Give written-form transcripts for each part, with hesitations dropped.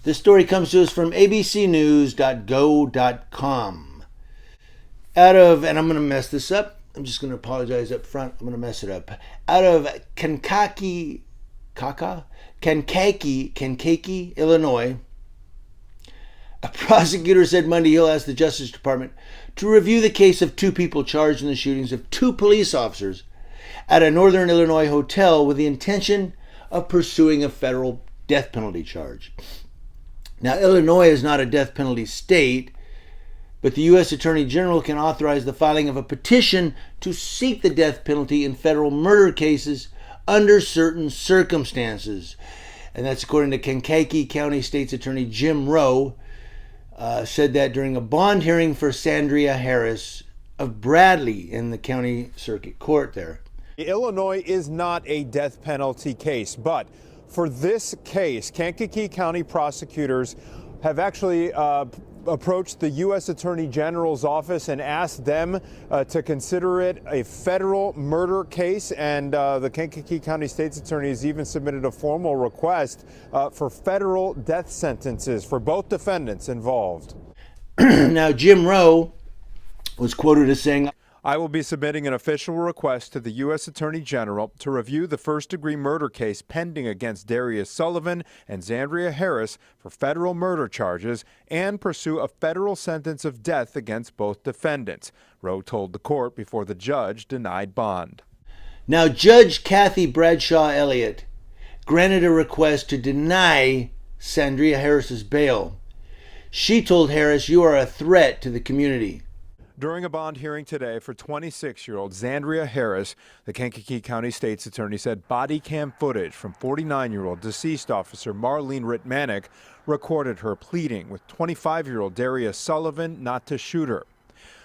This story comes to us from abcnews.go.com. And I'm going to mess this up. I'm just going to apologize up front. I'm going to mess it up. Out of Kankakee, Illinois, a prosecutor said Monday he'll ask the Justice Department to review the case of two people charged in the shootings of two police officers at a northern Illinois hotel with the intention of pursuing a federal death penalty charge. Now, Illinois is not a death penalty state, but the U.S. Attorney General can authorize the filing of a petition to seek the death penalty in federal murder cases under certain circumstances. And that's according to Kankakee County State's Attorney Jim Rowe, said that during a bond hearing for Sandria Harris of Bradley in the county circuit court there. Illinois is not a death penalty case, but for this case, Kankakee County prosecutors have actually approached the U.S. Attorney General's office and asked them to consider it a federal murder case. And the Kankakee County State's Attorney has even submitted a formal request for federal death sentences for both defendants involved. Now, Jim Rowe was quoted as saying, I will be submitting an official request to the U.S. Attorney General to review the first-degree murder case pending against Darius Sullivan and Sandria Harris for federal murder charges and pursue a federal sentence of death against both defendants, Rowe told the court before the judge denied bond. Now, Judge Kathy Bradshaw Elliott granted a request to deny Sandria Harris's bail. She told Harris, "You are a threat to the community." During a bond hearing today for 26-year-old Sandria Harris, the Kankakee County State's Attorney said body cam footage from 49-year-old deceased officer Marlene Ritmanick recorded her pleading with 25-year-old Darius Sullivan not to shoot her.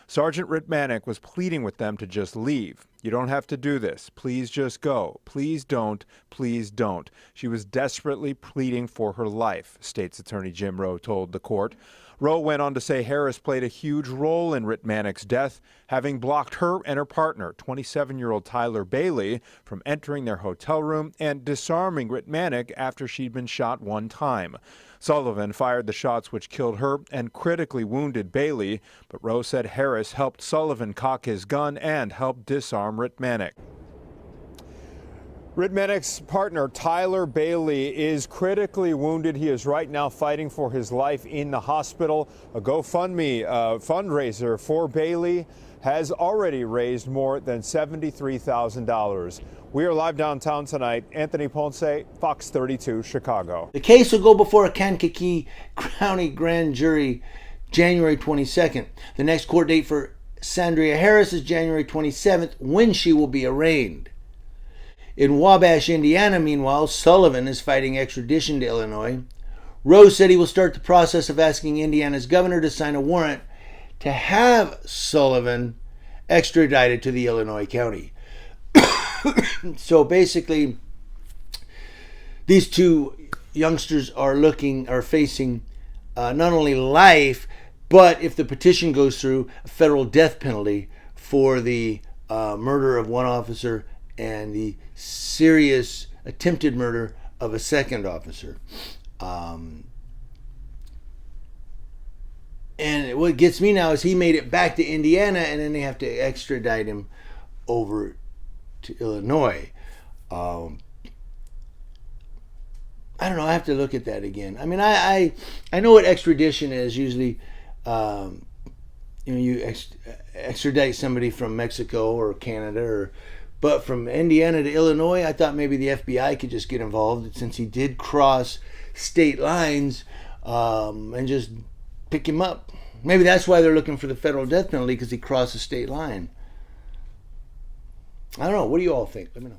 Sergeant Ritmanick was pleading with them to just leave. You don't have to do this. Please just go. Please don't. Please don't. She was desperately pleading for her life, State's Attorney Jim Rowe told the court. Rowe went on to say Harris played a huge role in Ritmanick's death, having blocked her and her partner, 27-year-old Tyler Bailey, from entering their hotel room and disarming Ritmanick after she'd been shot one time. Sullivan fired the shots which killed her and critically wounded Bailey, but Rowe said Harris helped Sullivan cock his gun and helped disarm Ritmanick. Ritmanick's partner, Tyler Bailey, is critically wounded. He is right now fighting for his life in the hospital. A GoFundMe fundraiser for Bailey has already raised more than $73,000. We are live downtown tonight. Anthony Ponce, Fox 32, Chicago. The case will go before a Kankakee County grand jury January 22nd. The next court date for Sandria Harris is January 27th, when she will be arraigned. In Wabash, Indiana, meanwhile, Sullivan is fighting extradition to Illinois. Rowe said he will start the process of asking Indiana's governor to sign a warrant to have Sullivan extradited to the Illinois county. So basically, these two youngsters are facing not only life, but if the petition goes through, a federal death penalty for the murder of one officer and the serious attempted murder of a second officer. And what gets me now is he made it back to Indiana, and then they have to extradite him over to Illinois. I don't know. I have to look at that again. I mean, I know what extradition is. Usually, you extradite somebody from Mexico or Canada, but from Indiana to Illinois, I thought maybe the FBI could just get involved since he did cross state lines and just pick him up. Maybe that's why they're looking for the federal death penalty, because he crossed the state line. I don't know. What do you all think? Let me know.